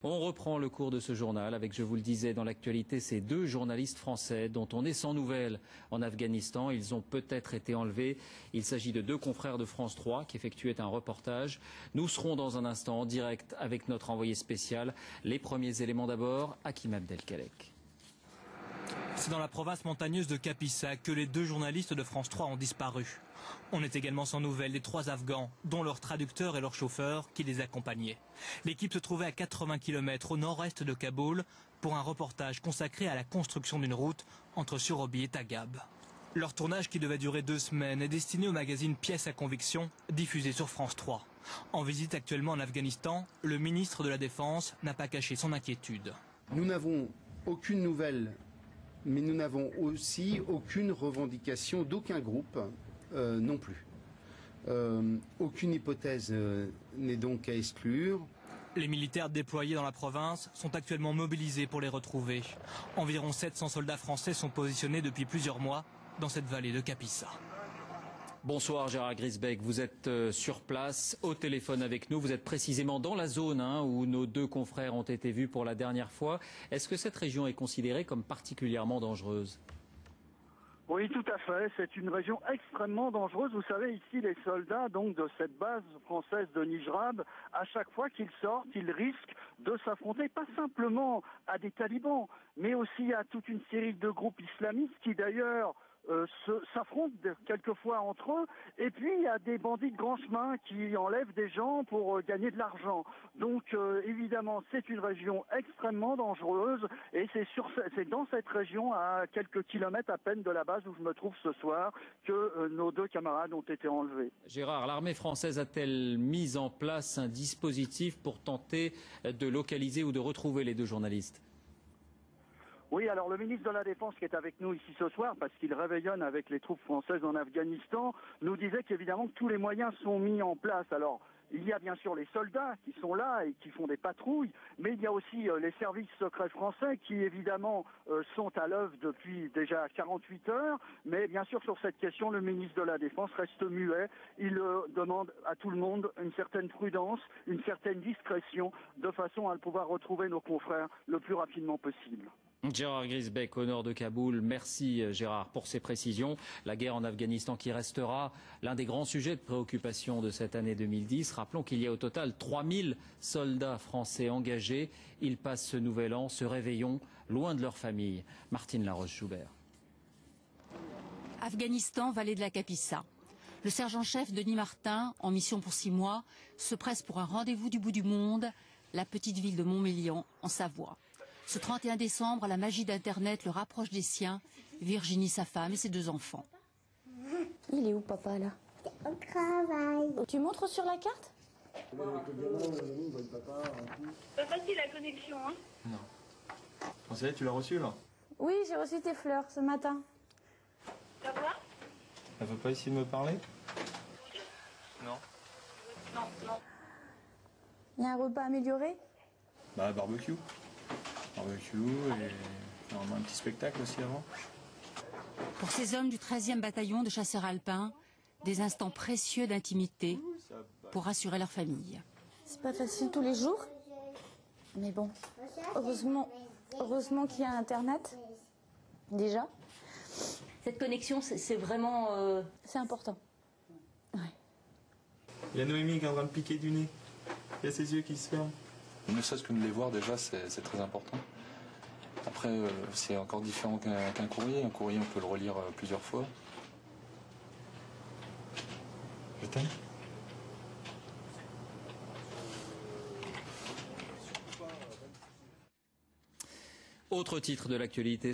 On reprend le cours de ce journal avec, je vous le disais, dans l'actualité, ces deux journalistes français dont on est sans nouvelles en Afghanistan. Ils ont peut-être été enlevés. Il s'agit de deux confrères de France 3 qui effectuaient un reportage. Nous serons dans un instant en direct avec notre envoyé spécial. Les premiers éléments d'abord, Hakim Abdelkalek. C'est dans la province montagneuse de Kapisa que les deux journalistes de France 3 ont disparu. On est également sans nouvelles des trois Afghans, dont leur traducteur et leur chauffeur qui les accompagnaient. L'équipe se trouvait à 80 km au nord-est de Kaboul pour un reportage consacré à la construction d'une route entre Surobi et Tagab. Leur tournage, qui devait durer 2 semaines, est destiné au magazine Pièces à conviction, diffusé sur France 3. En visite actuellement en Afghanistan, le ministre de la Défense n'a pas caché son inquiétude. Nous n'avons aucune nouvelle, mais nous n'avons aussi aucune revendication d'aucun groupe non plus. Aucune hypothèse n'est donc à exclure. Les militaires déployés dans la province sont actuellement mobilisés pour les retrouver. Environ 700 soldats français sont positionnés depuis plusieurs mois dans cette vallée de Kapisa. Bonsoir Gérard Grisbeck, vous êtes sur place, au téléphone avec nous. Vous êtes précisément dans la zone où nos deux confrères ont été vus pour la dernière fois. Est-ce que cette région est considérée comme particulièrement dangereuse ? Oui, tout à fait. C'est une région extrêmement dangereuse. Vous savez, ici, les soldats donc de cette base française de Nijrab, à chaque fois qu'ils sortent, ils risquent de s'affronter pas simplement à des talibans, mais aussi à toute une série de groupes islamistes qui d'ailleurs s'affrontent quelquefois entre eux, et puis il y a des bandits de grand chemin qui enlèvent des gens pour gagner de l'argent. Donc évidemment c'est une région extrêmement dangereuse, et c'est dans cette région, à quelques kilomètres à peine de la base où je me trouve ce soir, que nos deux camarades ont été enlevés. Gérard, l'armée française a-t-elle mis en place un dispositif pour tenter de localiser ou de retrouver les deux journalistes ? Oui, alors le ministre de la Défense qui est avec nous ici ce soir, parce qu'il réveillonne avec les troupes françaises en Afghanistan, nous disait qu'évidemment tous les moyens sont mis en place. Alors, il y a bien sûr les soldats qui sont là et qui font des patrouilles, mais il y a aussi les services secrets français qui évidemment sont à l'œuvre depuis déjà 48 heures. Mais bien sûr sur cette question, le ministre de la Défense reste muet. Il demande à tout le monde une certaine prudence, une certaine discrétion, de façon à pouvoir retrouver nos confrères le plus rapidement possible. Gérard Grisbeck, au nord de Kaboul. Merci Gérard pour ces précisions. La guerre en Afghanistan qui restera l'un des grands sujets de préoccupation de cette année 2010. Rappelons qu'il y a au total 3000 soldats français engagés. Ils passent ce nouvel an, ce réveillon, loin de leur famille. Martine Laroche-Joubert. Afghanistan, vallée de la Kapisa. Le sergent-chef Denis Martin, en mission pour 6 mois, se presse pour un rendez-vous du bout du monde, la petite ville de Montmélian, en Savoie. Ce 31 décembre, la magie d'Internet le rapproche des siens, Virginie, sa femme et ses 2 enfants. Il est où papa là? Au travail. Tu montres sur la carte? Pas facile la connexion, hein? Non. Ça y est, tu l'as reçu là? Oui, j'ai reçu tes fleurs ce matin. Ça va? Elle veut pas essayer de me parler? Non. Non, non. Il y a un repas amélioré? Bah, barbecue. Barbecue et un petit spectacle aussi avant. Pour ces hommes du 13e bataillon de chasseurs alpins, des instants précieux d'intimité pour rassurer leur famille. C'est pas facile tous les jours, mais bon, heureusement qu'il y a Internet, déjà. Cette connexion, c'est vraiment... C'est important. Ouais. Il y a Noémie qui est en train de piquer du nez. Il y a ses yeux qui se ferment. Ne serait-ce que de les voir déjà, c'est très important. Après, c'est encore différent qu'un courrier. Un courrier, on peut le relire plusieurs fois. Je t'aime. Autre titre de l'actualité.